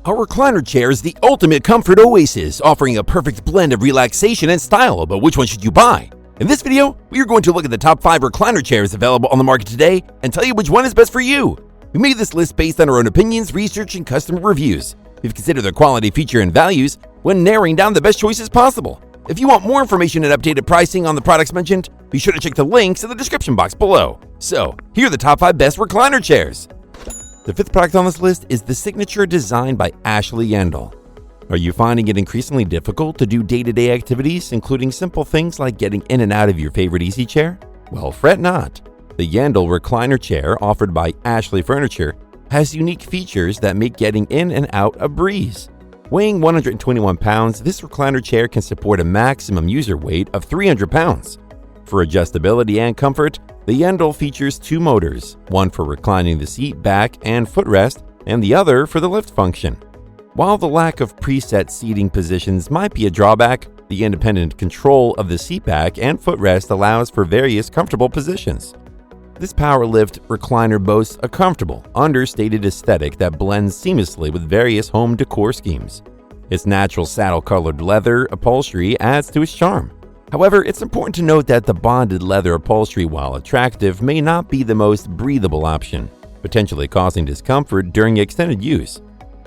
Our recliner chair is the ultimate comfort oasis, offering a perfect blend of relaxation and style, but which one should you buy? In this video, we are going to look at the top 5 recliner chairs available on the market today and tell you which one is best for you. We made this list based on our own opinions, research, and customer reviews. We've considered their quality, feature, and values when narrowing down the best choices possible. If you want more information and updated pricing on the products mentioned, be sure to check the links in the description box below. So, here are the top 5 best recliner chairs. The 5th product on this list is the signature design by Ashley Yandel. Are you finding it increasingly difficult to do day-to-day activities, including simple things like getting in and out of your favorite easy chair? Well, fret not. The Yandel Recliner Chair, offered by Ashley Furniture, has unique features that make getting in and out a breeze. Weighing 121 pounds, this recliner chair can support a maximum user weight of 300 pounds. For adjustability and comfort, the Yandel features 2 motors, one for reclining the seat, back, and footrest, and the other for the lift function. While the lack of preset seating positions might be a drawback, the independent control of the seat back and footrest allows for various comfortable positions. This power lift recliner boasts a comfortable, understated aesthetic that blends seamlessly with various home decor schemes. Its natural saddle-colored leather upholstery adds to its charm. However, it's important to note that the bonded leather upholstery, while attractive, may not be the most breathable option, potentially causing discomfort during extended use.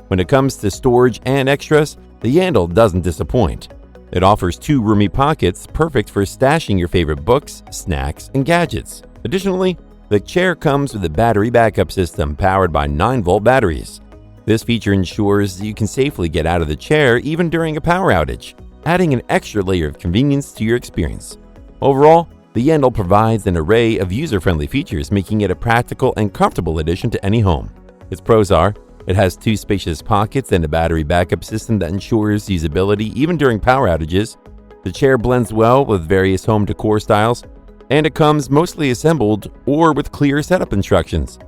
When it comes to storage and extras, the Yandel doesn't disappoint. It offers 2 roomy pockets, perfect for stashing your favorite books, snacks, and gadgets. Additionally, the chair comes with a battery backup system powered by 9-volt batteries. This feature ensures you can safely get out of the chair even during a power outage, adding an extra layer of convenience to your experience. Overall, the Yandel provides an array of user-friendly features, making it a practical and comfortable addition to any home. Its pros are: it has 2 spacious pockets and a battery backup system that ensures usability even during power outages. The chair blends well with various home decor styles, and it comes mostly assembled or with clear setup instructions.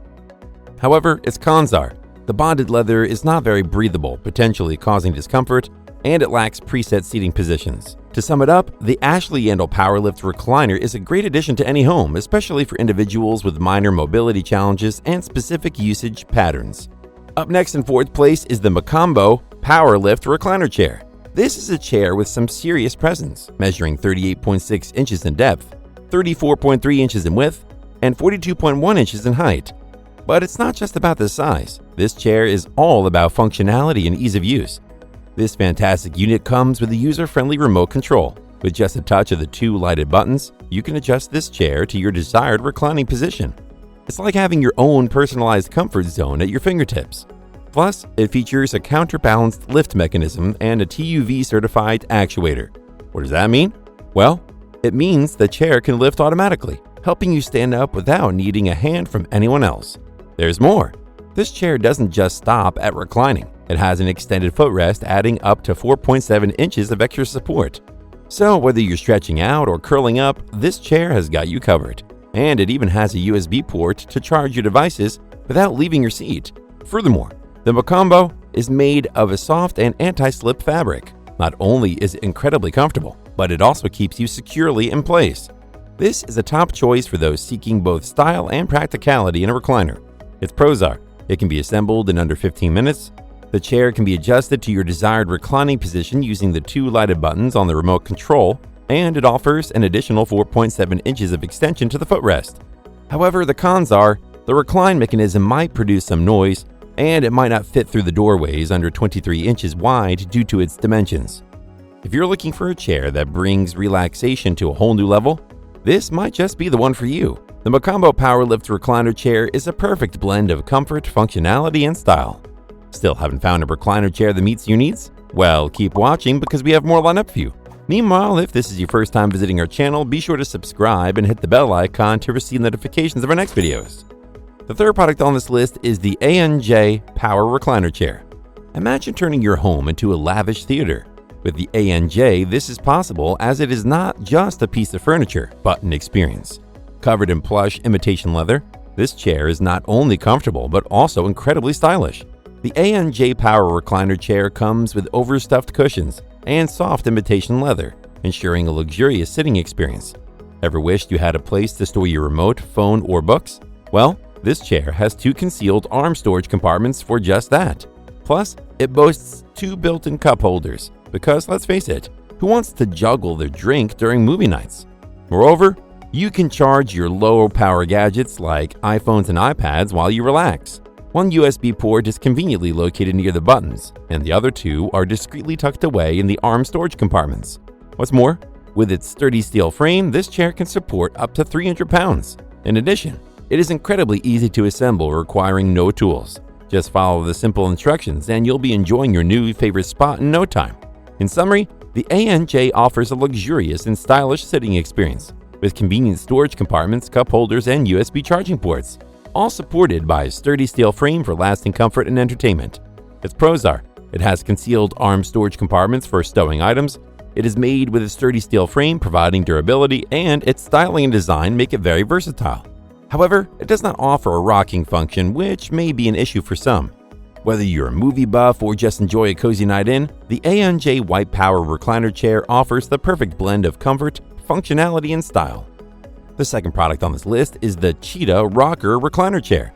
However, its cons are: the bonded leather is not very breathable, potentially causing discomfort, and it lacks preset seating positions. To sum it up, the Ashley Yandel PowerLift Recliner is a great addition to any home, especially for individuals with minor mobility challenges and specific usage patterns. Up next in 4th place is the MCombo PowerLift Recliner Chair. This is a chair with some serious presence, measuring 38.6 inches in depth, 34.3 inches in width, and 42.1 inches in height. But it's not just about the size. This chair is all about functionality and ease of use. This fantastic unit comes with a user-friendly remote control. With just a touch of the 2 lighted buttons, you can adjust this chair to your desired reclining position. It's like having your own personalized comfort zone at your fingertips. Plus, it features a counterbalanced lift mechanism and a TUV-certified actuator. What does that mean? Well, it means the chair can lift automatically, helping you stand up without needing a hand from anyone else. There's more. This chair doesn't just stop at reclining. It has an extended footrest, adding up to 4.7 inches of extra support. So whether you're stretching out or curling up, this chair has got you covered. And it even has a USB port to charge your devices without leaving your seat. Furthermore, the MCombo is made of a soft and anti-slip fabric. Not only is it incredibly comfortable, but it also keeps you securely in place. This is a top choice for those seeking both style and practicality in a recliner. Its pros are: it can be assembled in under 15 minutes. The chair can be adjusted to your desired reclining position using the 2 lighted buttons on the remote control, and it offers an additional 4.7 inches of extension to the footrest. However, the cons are: the recline mechanism might produce some noise, and it might not fit through the doorways under 23 inches wide due to its dimensions. If you're looking for a chair that brings relaxation to a whole new level, this might just be the one for you. The MCombo PowerLift Recliner Chair is a perfect blend of comfort, functionality, and style. Still haven't found a recliner chair that meets your needs? Well, keep watching because we have more lined up for you. Meanwhile, if this is your first time visiting our channel, be sure to subscribe and hit the bell icon to receive notifications of our next videos. The 3rd product on this list is the ANJ Power Recliner Chair. Imagine turning your home into a lavish theater. With the ANJ, this is possible as it is not just a piece of furniture, but an experience. Covered in plush imitation leather, this chair is not only comfortable, but also incredibly stylish. The ANJ Power Recliner Chair comes with overstuffed cushions and soft imitation leather, ensuring a luxurious sitting experience. Ever wished you had a place to store your remote, phone, or books? Well, this chair has 2 concealed arm storage compartments for just that. Plus, it boasts 2 built-in cup holders because, let's face it, who wants to juggle their drink during movie nights? Moreover, you can charge your low-power gadgets like iPhones and iPads while you relax. One USB port is conveniently located near the buttons, and the other 2 are discreetly tucked away in the arm storage compartments. What's more, with its sturdy steel frame, this chair can support up to 300 pounds. In addition, it is incredibly easy to assemble, requiring no tools. Just follow the simple instructions and you'll be enjoying your new favorite spot in no time. In summary, the ANJ offers a luxurious and stylish sitting experience with convenient storage compartments, cup holders, and USB charging ports, all supported by a sturdy steel frame for lasting comfort and entertainment. Its pros are: it has concealed arm storage compartments for stowing items, it is made with a sturdy steel frame providing durability, and its styling and design make it very versatile. However, it does not offer a rocking function, which may be an issue for some. Whether you're a movie buff or just enjoy a cozy night in, the ANJ White Power Recliner Chair offers the perfect blend of comfort, functionality, and style. The second product on this list is the CHITA Rocker Recliner Chair.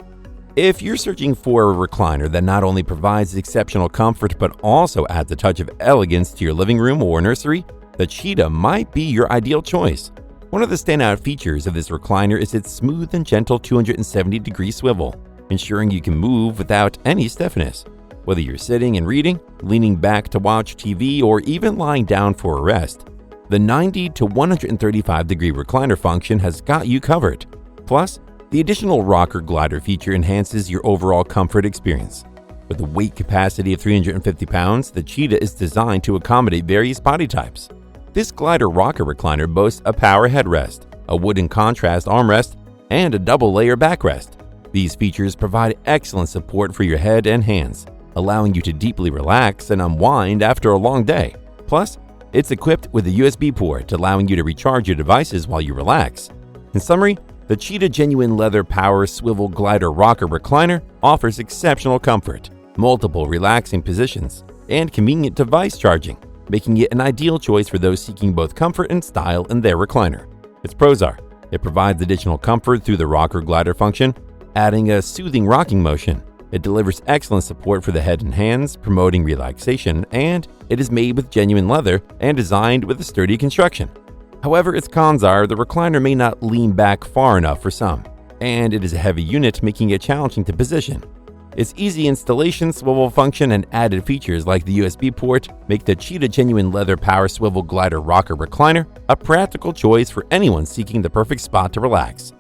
If you're searching for a recliner that not only provides exceptional comfort but also adds a touch of elegance to your living room or nursery, the CHITA might be your ideal choice. One of the standout features of this recliner is its smooth and gentle 270-degree swivel, ensuring you can move without any stiffness. Whether you're sitting and reading, leaning back to watch TV, or even lying down for a rest, the 90 to 135-degree recliner function has got you covered. Plus, the additional rocker glider feature enhances your overall comfort experience. With a weight capacity of 350 pounds, the CHITA is designed to accommodate various body types. This glider rocker recliner boasts a power headrest, a wooden contrast armrest, and a double-layer backrest. These features provide excellent support for your head and hands, allowing you to deeply relax and unwind after a long day. Plus, it's equipped with a USB port, allowing you to recharge your devices while you relax. In summary, the CHITA Genuine Leather Power Swivel Glider Rocker Recliner offers exceptional comfort, multiple relaxing positions, and convenient device charging, making it an ideal choice for those seeking both comfort and style in their recliner. Its pros are: it provides additional comfort through the rocker glider function, adding a soothing rocking motion. It delivers excellent support for the head and hands, promoting relaxation, and it is made with genuine leather and designed with a sturdy construction. However, its cons are the recliner may not lean back far enough for some, and it is a heavy unit, making it challenging to position. Its easy installation, swivel function, and added features like the USB port make the CHITA Genuine Leather Power Swivel Glider Rocker Recliner a practical choice for anyone seeking the perfect spot to relax.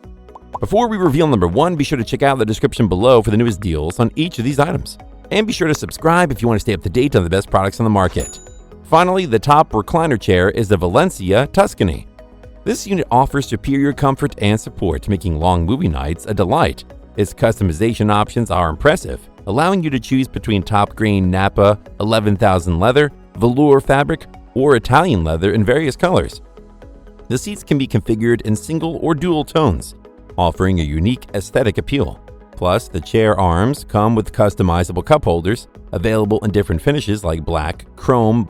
Before we reveal number 1, be sure to check out the description below for the newest deals on each of these items. And be sure to subscribe if you want to stay up to date on the best products on the market. Finally, the top recliner chair is the Valencia Tuscany. This unit offers superior comfort and support, making long movie nights a delight. Its customization options are impressive, allowing you to choose between top-grain Napa 11,000 leather, velour fabric, or Italian leather in various colors. The seats can be configured in single or dual tones, offering a unique aesthetic appeal. Plus, the chair arms come with customizable cup holders, available in different finishes like black chrome,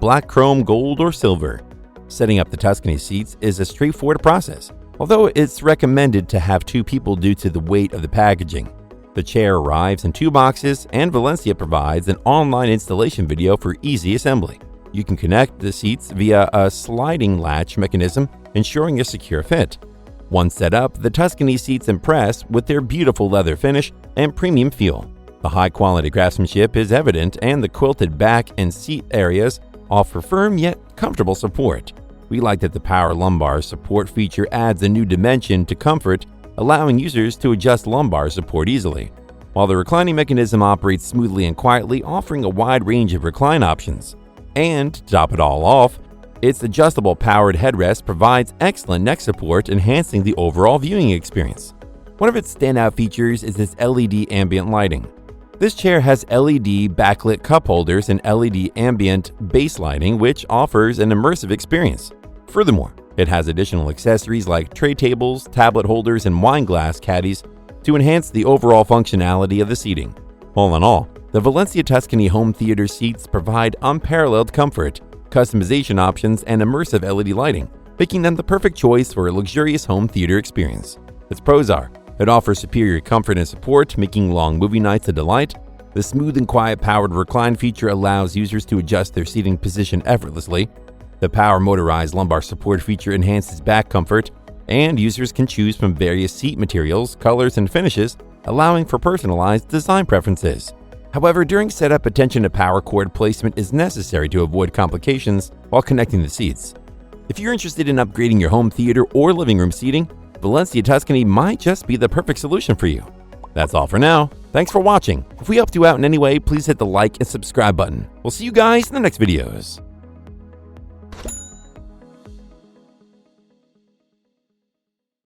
gold, or silver. Setting up the Tuscany seats is a straightforward process, although it's recommended to have 2 people due to the weight of the packaging. The chair arrives in 2 boxes, and Valencia provides an online installation video for easy assembly. You can connect the seats via a sliding latch mechanism, ensuring a secure fit. Once set up, the Tuscany seats impress with their beautiful leather finish and premium feel. The high-quality craftsmanship is evident, and the quilted back and seat areas offer firm yet comfortable support. We like that the power lumbar support feature adds a new dimension to comfort, allowing users to adjust lumbar support easily, while the reclining mechanism operates smoothly and quietly, offering a wide range of recline options. And to top it all off, its adjustable powered headrest provides excellent neck support, enhancing the overall viewing experience. One of its standout features is its LED ambient lighting. This chair has LED backlit cup holders and LED ambient base lighting, which offers an immersive experience. Furthermore, it has additional accessories like tray tables, tablet holders, and wine glass caddies to enhance the overall functionality of the seating. All in all, the Valencia Tuscany home theater seats provide unparalleled comfort, customization options, and immersive LED lighting, making them the perfect choice for a luxurious home theater experience. Its pros are: it offers superior comfort and support, making long movie nights a delight. The smooth and quiet powered recline feature allows users to adjust their seating position effortlessly. The power motorized lumbar support feature enhances back comfort, and users can choose from various seat materials, colors, and finishes, allowing for personalized design preferences. However, during setup, attention to power cord placement is necessary to avoid complications while connecting the seats. If you're interested in upgrading your home theater or living room seating, Valencia Tuscany might just be the perfect solution for you. That's all for now. Thanks for watching. If we helped you out in any way, please hit the like and subscribe button. We'll see you guys in the next videos.